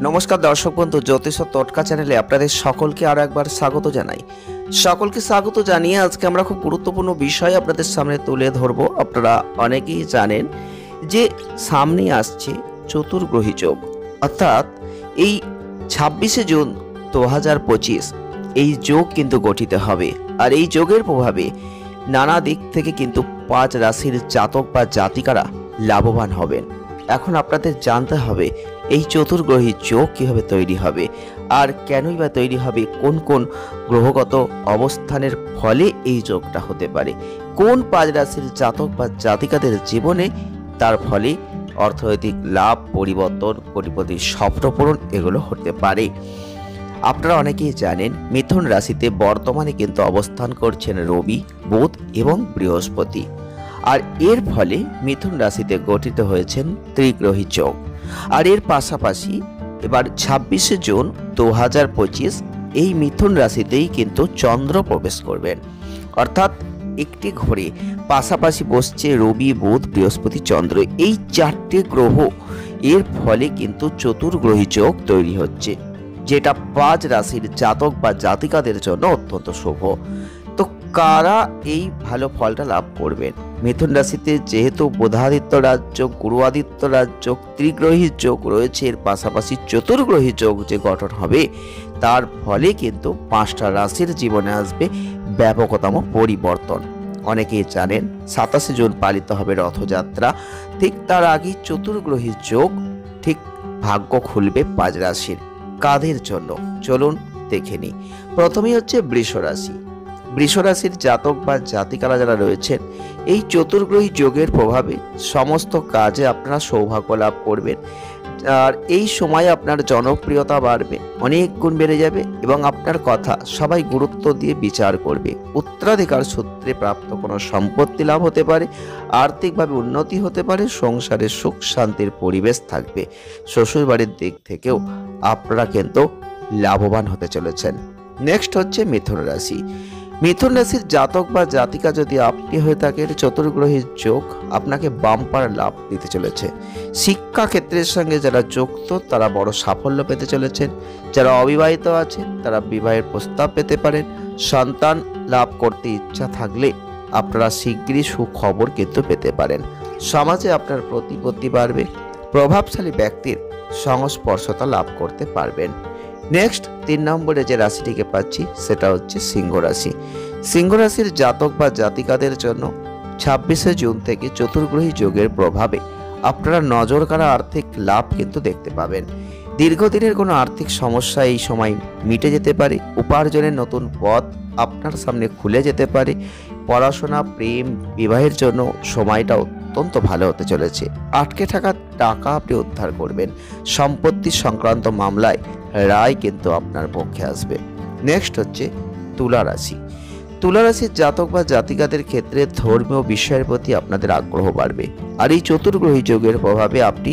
নমস্কার দর্শক বন্ধু, জ্যোতিষ টোটকা চ্যানেলে আপনাদের সকলকে আরো একবার স্বাগত জানাই। সকলকে স্বাগত জানিয়ে আজকে আমরা খুব গুরুত্বপূর্ণ বিষয় আপনাদের সামনে তুলে ধরব। আপনারা অনেকেই জানেন যে সামনে আসছে চতুর্গ্রহী যোগ, অর্থাৎ এই 26শে জুন 2025 এই যোগ কিন্তু গঠিত হবে। আর এই যোগের প্রভাবে নানা দিক থেকে কিন্তু 5 রাশির জাতক বা জাতিকারা লাভবান হবেন। এখন আপনাদের জানতে হবে এই চতুর্গ্রহী যোগ কিভাবে তৈরি হবে, আর কেনই বা তৈরি হবে, কোন কোন গ্রহগত অবস্থানের ফলে এই যোগটা হতে পারে, কোন 5 রাশির জাতক বা জাতিকাদের জীবনে তার ফলে অর্থনৈতিক লাভ, পরিবর্তন, কোটিপতির স্বপ্ন পূরণ এগুলো হতে পারে। আপনারা অনেকেই জানেন মিথুন রাশিতে বর্তমানে কিন্তু অবস্থান করছেন রবি, বুধ এবং বৃহস্পতি। আর এর ফলে মিথুন রাশিতে গঠিত হয়েছেন ত্রিগ্রহী যোগ। আর এর পাশাপাশি এবার 26শে জুন 2025 এই মিথুন রাশিতেই কিন্তু চন্দ্র প্রবেশ করবেন, অর্থাৎ একটি ঘরে পাশাপাশি বসছে রবি, বুধ, বৃহস্পতি, চন্দ্র, এই 4টে গ্রহ। এর ফলে কিন্তু চতুর্গ্রহী যোগ তৈরি হচ্ছে, যেটা 5 রাশির জাতক বা জাতিকাদের জন্য অত্যন্ত শুভ। তো কারা এই ভালো ফলটা লাভ করবেন? মিথুন রাশিতে যেহেতু বুধাদিত্য রাজ্য, গুরু আদিত্য রাজ্য, ত্রিগ্রহী যোগ রয়েছে, এর পাশাপাশি চতুর্গ্রহী যোগ যে গঠন হবে, তার ফলে কিন্তু 5টা রাশির জীবনে আসবে ব্যাপকতম পরিবর্তন। অনেকেই জানেন 27শে জুন পালিত হবে রথযাত্রা, ঠিক তার আগেই চতুর্গ্রহী যোগ, ঠিক ভাগ্য খুলবে 5 রাশির। কাদের জন্য চলুন দেখে নিই। প্রথমেই হচ্ছে বৃষ রাশি। বৃষ রাশির জাতক বা জাতিকারা যারা রয়েছেন, এই চতুর্গ্রহী যোগের প্রভাবে সমস্ত কাজে আপনারা সৌভাগ্য লাভ করবেন। আর এই সময় আপনার জনপ্রিয়তা বাড়বে, অনেক গুণ বেড়ে যাবে এবং আপনার কথা সবাই গুরুত্ব দিয়ে বিচার করবে। উত্তরাধিকার সূত্রে প্রাপ্ত কোনো সম্পত্তি লাভ হতে পারে, আর্থিকভাবে উন্নতি হতে পারে, সংসারে সুখ শান্তির পরিবেশ থাকবে। শ্বশুর বাড়ির দিক থেকেও আপনারা কিন্তু লাভবান হতে চলেছেন। নেক্সট হচ্ছে মিথুন রাশি। মিথুন রাশির জাতক বা জাতিকা যদি আপনি হয়ে থাকেন, চতুর্গ্রহী যোগ আপনাকে বাম্পার লাভ দিতে চলেছে। শিক্ষা ক্ষেত্রের সঙ্গে যারা যুক্ত তারা বড় সাফল্য পেতে চলেছেন। যারা অবিবাহিত আছেন তারা বিবাহের প্রস্তাব পেতে পারেন। সন্তান লাভ করতে ইচ্ছা থাকলে আপনারা শীঘ্রই সুখবর কিন্তু পেতে পারেন। সমাজে আপনার প্রতিপত্তি বাড়বে, প্রভাবশালী ব্যক্তির সংস্পর্শতা লাভ করতে পারবেন। নেক্সট 3 নম্বরে যে রাশিটিকে পাচ্ছি সেটা হচ্ছে সিংহ রাশি। সিংহ রাশির জাতক বা জাতিকাদের জন্য 26শে জুন থেকে চতুর্গ্রহী যোগের প্রভাবে আপনারা নজর কাড়া আর্থিক লাভ কিন্তু দেখতে পাবেন। দীর্ঘদিনের কোনো আর্থিক সমস্যা এই সময় মিটে যেতে পারে। উপার্জনের নতুন পথ আপনার সামনে খুলে যেতে পারে। পড়াশোনা, প্রেম, বিবাহের জন্য সময়টা অত্যন্ত ভালো হতে চলেছে। আটকে থাকা টাকা আপনি উদ্ধার করবেন। সম্পত্তি সংক্রান্ত মামলায় রায় কিন্তু আপনার পক্ষে আসবে। নেক্সট হচ্ছে তুলা রাশি। তুলা রাশির জাতক বা জাতিকাদের ক্ষেত্রে ধর্মীয় বিষয়ের প্রতি আপনাদের আগ্রহ বাড়বে। আর এই চতুর্গ্রহী যোগের প্রভাবে আপনি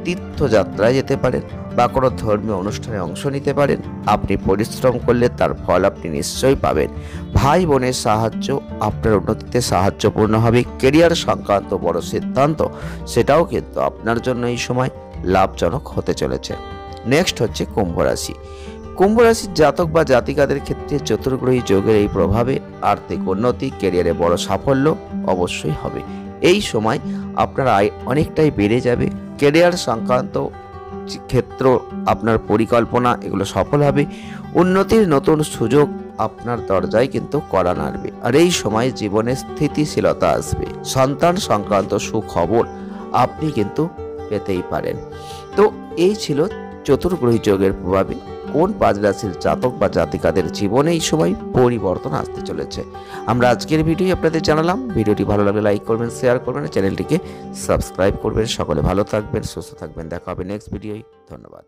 তীর্থযাত্রায় যেতে পারেন বা কোনো ধর্মীয় অনুষ্ঠানে অংশ নিতে পারেন। আপনি পরিশ্রম করলে তার ফল আপনি নিশ্চয়ই পাবেন। ভাই বোনের সাহায্য আপনার উন্নতিতে সাহায্যপূর্ণ হবে। কেরিয়ার সংক্রান্ত বড় সিদ্ধান্ত সেটাও কিন্তু আপনার জন্য এই সময় লাভজনক হতে চলেছে। নেক্সট হচ্ছে কুম্ভ রাশি। কুম্ভ রাশির জাতক বা জাতিকাদের ক্ষেত্রে চতুর্গ্রহী যোগের এই প্রভাবে আর্থিক উন্নতি, ক্যারিয়ারে বড় সাফল্য অবশ্যই হবে। এই সময় আপনার আয় অনেকটাই বেড়ে যাবে। ক্যারিয়ার সংক্রান্ত ক্ষেত্র, আপনার পরিকল্পনা এগুলো সফল হবে। উন্নতির নতুন সুযোগ আপনার দরজায় কিন্তু কড়া নাড়বে। আর এই সময় জীবনে স্থিতিশীলতা আসবে। সন্তান সংক্রান্ত সুখবর আপনি কিন্তু পেতেই পারেন। তো এই ছিল চতুর্গ্রহী যোগের প্রভাবে কোন 5 রাশির জাতক বা জাতিকাদের জীবনে এই সময় পরিবর্তন আসতে চলেছে। আমরা আজকের ভিডিও আপনাদের জানালাম। ভিডিওটি ভালো লাগলে লাইক করবেন, শেয়ার করবেন, চ্যানেলটিকে সাবস্ক্রাইব করবেন। সকলে ভালো থাকবেন, সুস্থ থাকবেন। দেখা হবে নেক্সট ভিডিওয়। ধন্যবাদ।